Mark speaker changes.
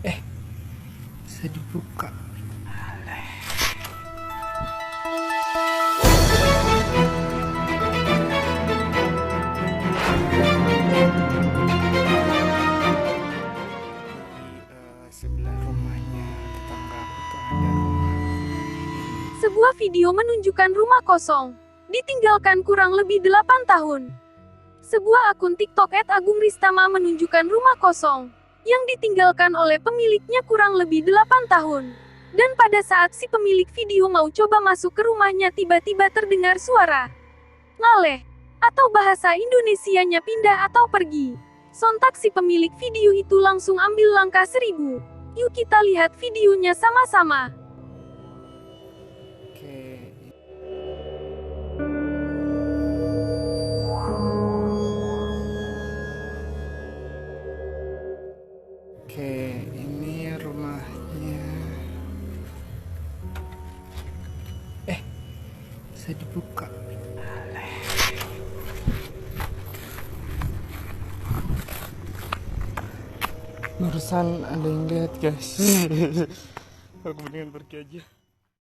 Speaker 1: Eh, bisa dibuka. Sebelah rumahnya tetangga aku tuh ada rumah.
Speaker 2: Sebuah video menunjukkan rumah kosong, ditinggalkan kurang lebih 8 tahun. Sebuah akun TikTok @agungrisTama menunjukkan rumah kosong, yang ditinggalkan oleh pemiliknya kurang lebih 8 tahun. Dan pada saat si pemilik video mau coba masuk ke rumahnya tiba-tiba terdengar suara ngaleh, atau bahasa Indonesianya pindah atau pergi. Sontak si pemilik video itu langsung ambil langkah 1000. Yuk kita lihat videonya sama-sama.
Speaker 1: Oke. Oke, ini rumahnya. Bisa dibuka. Barusan ada yang lihat, guys. Aku mendingan pergi aja.